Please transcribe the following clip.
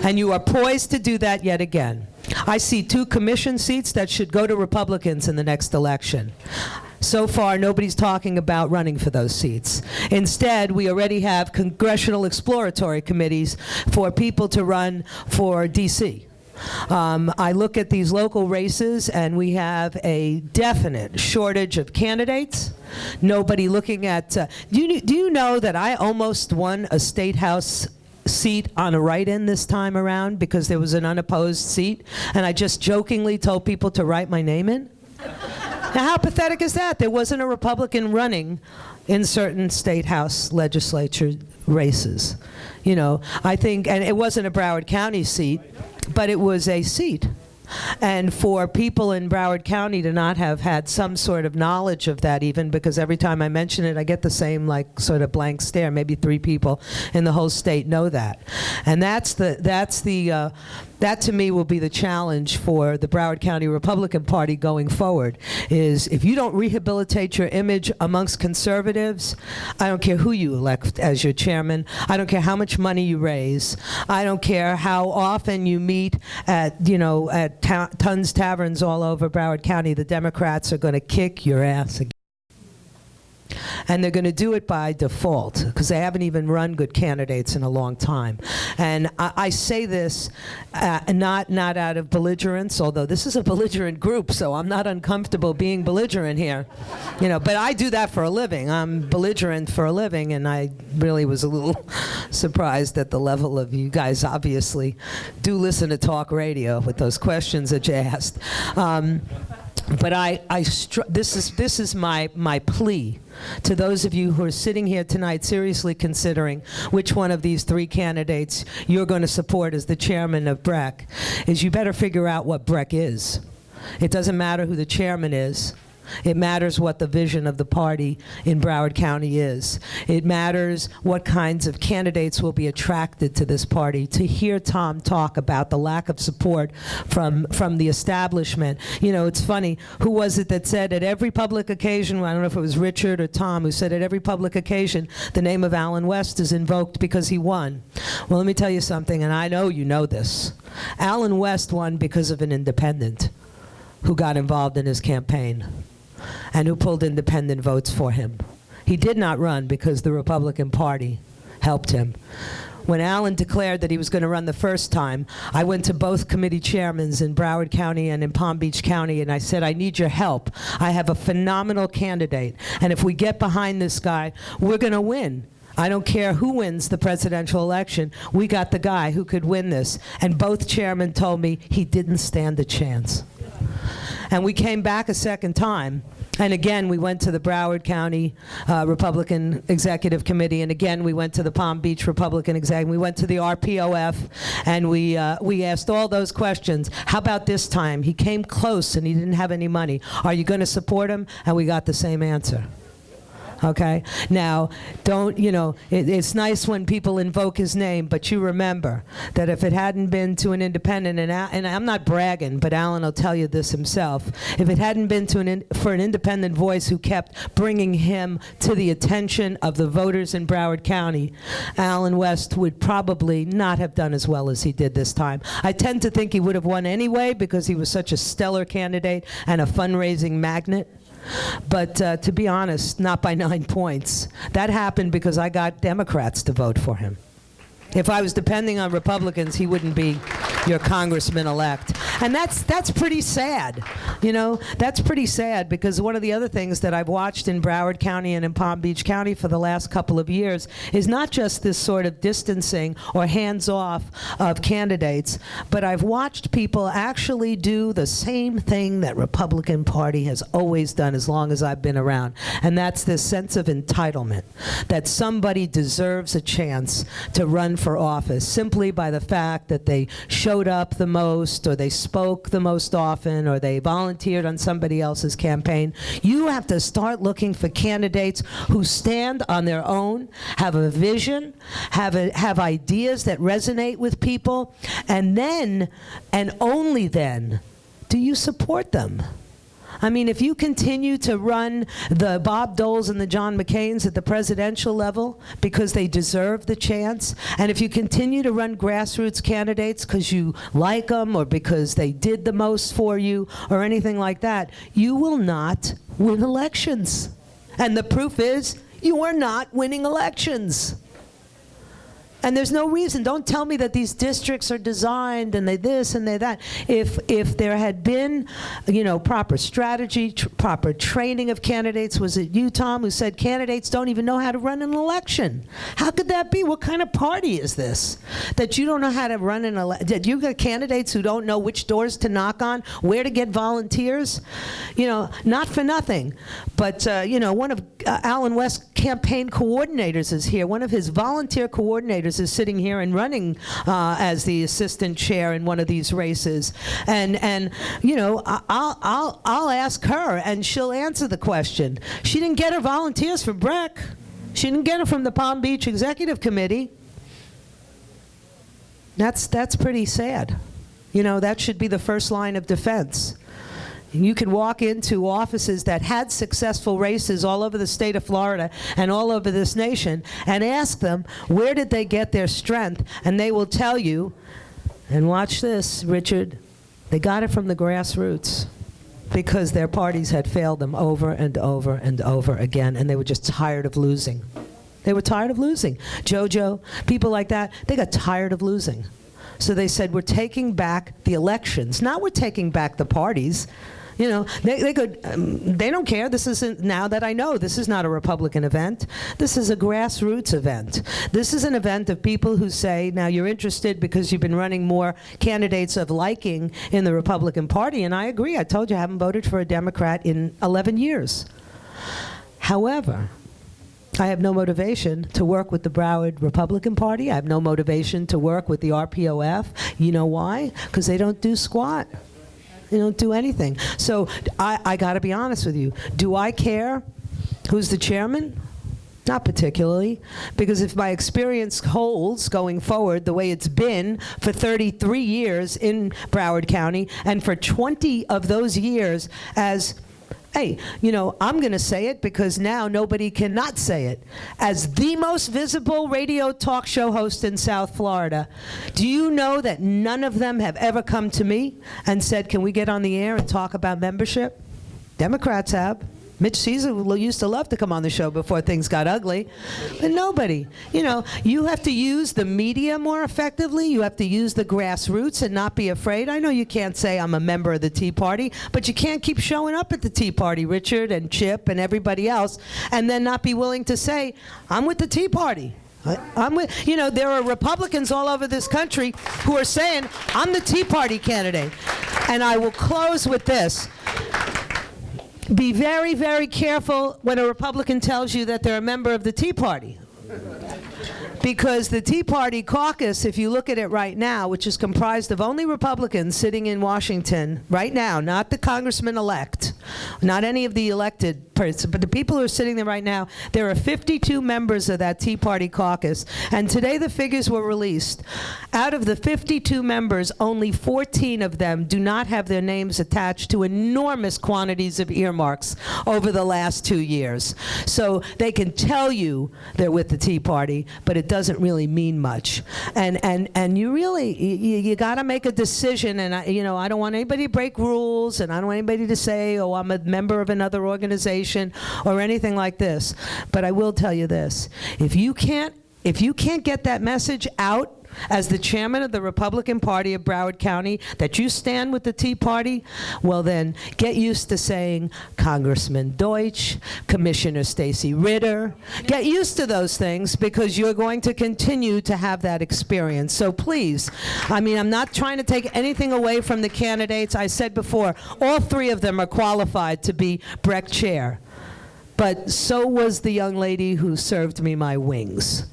And you are poised to do that yet again. I see 2 commission seats that should go to Republicans in the next election. So far, nobody's talking about running for those seats. Instead, we already have congressional exploratory committees for people to run for D.C. I look at these local races, and we have a definite shortage of candidates. Nobody looking at... do you know that I almost won a state house seat on a write-in this time around because there was an unopposed seat, and I just jokingly told people to write my name in? Now, how pathetic is that? There wasn't a Republican running in certain state house legislature races. You know, I think, and it wasn't a Broward County seat, but it was a seat. And for people in Broward County to not have had some sort of knowledge of that, even because every time I mention it, I get the same like sort of blank stare. Maybe 3 people in the whole state know that. And that to me will be the challenge for the Broward County Republican Party going forward, is if you don't rehabilitate your image amongst conservatives, I don't care who you elect as your chairman, I don't care how much money you raise, I don't care how often you meet at, you know, at Tons Taverns all over Broward County, the Democrats are going to kick your ass again. And they're going to do it by default because they haven't even run good candidates in a long time. And I say this not out of belligerence, although this is a belligerent group, so I'm not uncomfortable being belligerent here. You know, but I do that for a living. I'm belligerent for a living, and I really was a little surprised at the level of you guys obviously do listen to talk radio with those questions that you asked. But this is my plea to those of you who are sitting here tonight seriously considering which one of these 3 candidates you're going to support as the chairman of BREC, is you better figure out what BREC is. It doesn't matter who the chairman is. It matters what the vision of the party in Broward County is. It matters what kinds of candidates will be attracted to this party. To hear Tom talk about the lack of support from the establishment. You know, it's funny, who was it that said at every public occasion, I don't know if it was Richard or Tom, who said at every public occasion the name of Allen West is invoked because he won. Well, let me tell you something, and I know you know this. Allen West won because of an independent who got involved in his campaign and who pulled independent votes for him. He did not run because the Republican Party helped him. When Allen declared that he was going to run the first time, I went to both committee chairmen in Broward County and in Palm Beach County, and I said, I need your help. I have a phenomenal candidate, and if we get behind this guy, we're going to win. I don't care who wins the presidential election. We got the guy who could win this. And both chairmen told me he didn't stand a chance. And we came back a second time, and again we went to the Broward County Republican Executive Committee, and again we went to the Palm Beach Republican Executive, we went to the RPOF, and we asked all those questions. How about this time? He came close and he didn't have any money. Are you going to support him? And we got the same answer. Okay? Now, don't, you know, it's nice when people invoke his name, but you remember that if it hadn't been to an independent, and I'm not bragging, but Allen will tell you this himself, if it hadn't been to for an independent voice who kept bringing him to the attention of the voters in Broward County, Allen West would probably not have done as well as he did this time. I tend to think he would have won anyway because he was such a stellar candidate and a fundraising magnet. But to be honest, not by 9 points. That happened because I got Democrats to vote for him. If I was depending on Republicans, he wouldn't be your congressman-elect. And that's pretty sad. You know, that's pretty sad because one of the other things that I've watched in Broward County and in Palm Beach County for the last couple of years is not just this sort of distancing or hands-off of candidates, but I've watched people actually do the same thing that Republican Party has always done as long as I've been around. And that's this sense of entitlement, that somebody deserves a chance to run for office simply by the fact that they showed up the most, or they spoke the most often, or they volunteered on somebody else's campaign. You have to start looking for candidates who stand on their own, have a vision, have ideas that resonate with people, and then, and only then, do you support them. I mean, if you continue to run the Bob Doles and the John McCains at the presidential level because they deserve the chance, and if you continue to run grassroots candidates because you like them or because they did the most for you or anything like that, you will not win elections. And the proof is you are not winning elections. And there's no reason. Don't tell me that these districts are designed and they this and they that. If there had been, proper strategy, proper training of candidates, was it you, Tom, who said candidates don't even know how to run an election? How could that be? What kind of party is this? That you don't know how to run an election? That you got candidates who don't know which doors to knock on, where to get volunteers? Not for nothing. But, one of Alan West's campaign coordinators is here. One of his volunteer coordinators is sitting here and running as the assistant chair in one of these races, and I'll ask her and she'll answer the question. She didn't get her volunteers from Breck. She didn't get it from the Palm Beach Executive Committee. That's pretty sad. That should be the first line of defense. You can walk into offices that had successful races all over the state of Florida and all over this nation and ask them, where did they get their strength? And they will tell you, and watch this, Richard, they got it from the grassroots because their parties had failed them over and over and over again, and they were just tired of losing. They were tired of losing. JoJo, people like that, they got tired of losing. So they said, we're taking back the elections. Not we're taking back the parties. They don't care. This isn't, now that I know, this is not a Republican event. This is a grassroots event. This is an event of people who say, now you're interested because you've been running more candidates of liking in the Republican Party, and I agree. I told you I haven't voted for a Democrat in 11 years. However, I have no motivation to work with the Broward Republican Party. I have no motivation to work with the RPOF. You know why? Because they don't do squat. They don't do anything. So I got to be honest with you. Do I care who's the chairman? Not particularly, because if my experience holds going forward the way it's been for 33 years in Broward County, and for 20 of those years as, hey, I'm going to say it because now nobody can not say it. As the most visible radio talk show host in South Florida, do you know that none of them have ever come to me and said, can we get on the air and talk about membership? Democrats have. Mitch Caesar used to love to come on the show before things got ugly, but nobody. You have to use the media more effectively. You have to use the grassroots and not be afraid. I know you can't say I'm a member of the Tea Party, but you can't keep showing up at the Tea Party, Richard and Chip and everybody else, and then not be willing to say, I'm with the Tea Party. I'm with, there are Republicans all over this country who are saying, I'm the Tea Party candidate. And I will close with this. Be very, very careful when a Republican tells you that they're a member of the Tea Party. Because the Tea Party caucus, if you look at it right now, which is comprised of only Republicans sitting in Washington right now, not the congressman-elect, not any of the elected person, but the people who are sitting there right now, there are 52 members of that Tea Party caucus, and today the figures were released. Out of the 52 members, only 14 of them do not have their names attached to enormous quantities of earmarks over the last 2 years. So they can tell you they're with the Tea Party, but it doesn't really mean much. And you really, you got to make a decision, and I don't want anybody to break rules, and I don't want anybody to say, oh, I'm a member of another organization or anything like this. But I will tell you this. If you can't get that message out as the chairman of the Republican Party of Broward County that you stand with the Tea Party, well then get used to saying Congressman Deutsch, Commissioner Stacy Ritter. Get used to those things because you're going to continue to have that experience. So please, I'm not trying to take anything away from the candidates. I said before, all three of them are qualified to be Breck chair. But so was the young lady who served me my wings.